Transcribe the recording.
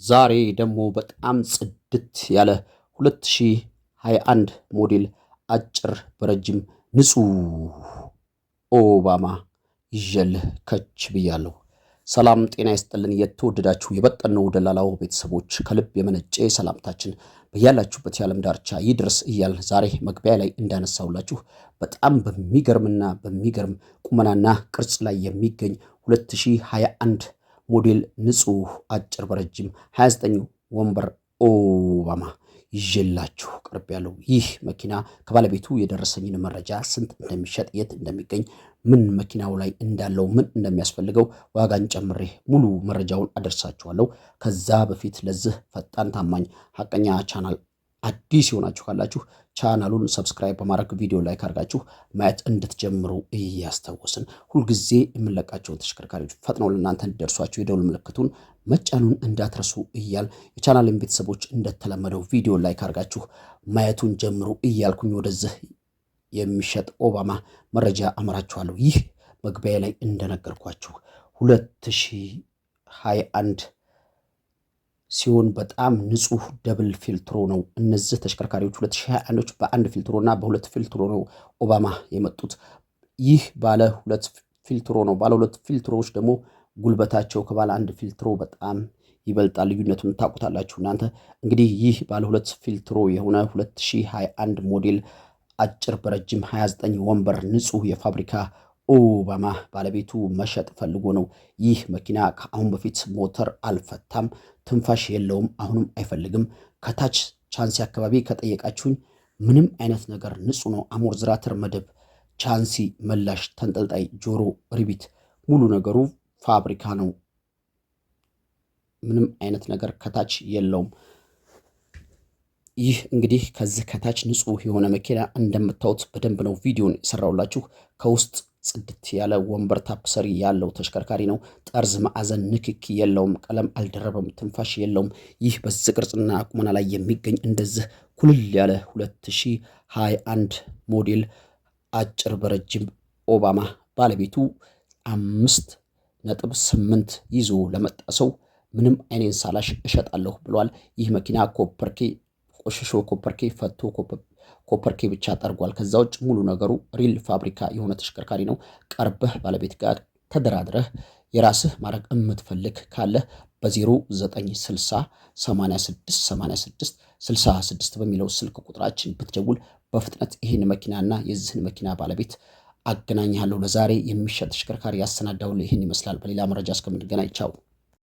ዛሬ ደግሞ በጣም ጽድት ያለ 2021 ሞዴል አጭር በረጅም ንጹህ ኦባማ ይዤልህ ከች ብያለሁ። ሰላም ጤና ይስጥልን። የተወደዳችሁ የበጠነው ደላላው ቤተሰቦች ከልብ የመነጨ ሰላምታችን በያላችሁበት የዓለም ዳርቻ ይድረስ እያል ዛሬ መግቢያ ላይ እንዳነሳውላችሁ በጣም በሚገርም ቁመናና ቅርጽ ላይ የሚገኝ 2021 ሞዴል ንጹህ አጭር በረጅም 29 ወንበር ኦባማ ይዤላችሁ ቀርቤያለሁ። ይህ መኪና ከባለቤቱ የደረሰኝን መረጃ ስንት እንደሚሸጥ፣ የት እንደሚገኝ፣ ምን መኪናው ላይ እንዳለው፣ ምን እንደሚያስፈልገው ዋጋን ጨምሬ ሙሉ መረጃውን አደርሳችኋለሁ። ከዛ በፊት ለዚህ ፈጣን ታማኝ ሐቀኛ ቻናል አዲስ የሆናችሁ ካላችሁ ቻናሉን ሰብስክራይብ በማድረግ ቪዲዮ ላይክ አድርጋችሁ ማየት እንድትጀምሩ እያስታወስን ሁልጊዜ የምንለቃቸውን ተሽከርካሪዎች ፈጥነው ለእናንተ እንዲደርሷችሁ የደውል ምልክቱን መጫኑን እንዳትረሱ እያል የቻናልን ቤተሰቦች እንደተለመደው ቪዲዮ ላይክ አድርጋችሁ ማየቱን ጀምሩ እያልኩኝ ወደዚህ የሚሸጥ ኦባማ መረጃ አመራችኋለሁ። ይህ መግቢያ ላይ እንደነገርኳችሁ 2021 ሲሆን በጣም ንጹህ ደብል ፊልትሮ ነው። እነዚህ ተሽከርካሪዎች 2021ዎች በአንድ ፊልትሮና በሁለት ፊልትሮ ነው ኦባማ የመጡት። ይህ ባለ ሁለት ፊልትሮ ነው። ባለ ሁለት ፊልትሮዎች ደግሞ ጉልበታቸው ከባለ አንድ ፊልትሮ በጣም ይበልጣል። ልዩነቱን ታውቁታላችሁ እናንተ። እንግዲህ ይህ ባለ ሁለት ፊልትሮ የሆነ 2021 ሞዴል አጭር በረጅም 29 ወንበር ንጹህ የፋብሪካ ኦባማ ባለቤቱ መሸጥ ፈልጎ ነው። ይህ መኪና ከአሁን በፊት ሞተር አልፈታም፣ ትንፋሽ የለውም፣ አሁንም አይፈልግም። ከታች ቻንሲ አካባቢ ከጠየቃችሁኝ ምንም አይነት ነገር ንጹህ ነው። አሞርዝራተር መደብ፣ ቻንሲ፣ መላሽ፣ ተንጠልጣይ፣ ጆሮ ሪቢት፣ ሙሉ ነገሩ ፋብሪካ ነው። ምንም አይነት ነገር ከታች የለውም። ይህ እንግዲህ ከዚህ ከታች ንጹህ የሆነ መኪና እንደምታዩት በደንብ ነው ቪዲዮን የሰራውላችሁ። ከውስጥ ጽድት ያለ ወንበር ታፕሰሪ ያለው ተሽከርካሪ ነው። ጠርዝ ማዕዘን ንክኪ የለውም። ቀለም አልደረበም። ትንፋሽ የለውም። ይህ በዚህ ቅርጽና ቁመና ላይ የሚገኝ እንደዚህ ኩልል ያለ 2021 ሞዴል አጭር በረጅም ኦባማ ባለቤቱ 5.8 ይዞ ለመጣ ሰው ምንም አይኔን ሳላሽ እሸጣለሁ ብሏል። ይህ መኪና ኮፐርኬ ቆሽሾ ኮፐርኬ ፈቶ ኮፐርኬ ብቻ ጠርጓል። ከዛ ውጭ ሙሉ ነገሩ ሪል ፋብሪካ የሆነ ተሽከርካሪ ነው። ቀርበህ ባለቤት ጋር ተደራድረህ የራስህ ማድረግ የምትፈልግ ካለ በ0960 86 66 በሚለው ስልክ ቁጥራችን ብትደውል በፍጥነት ይህን መኪናና የዚህን መኪና ባለቤት አገናኝሃለሁ። ለዛሬ የሚሸጥ ተሽከርካሪ ያሰናዳው ይህን ይመስላል። በሌላ መረጃ እስከምንገናኝ ቻው።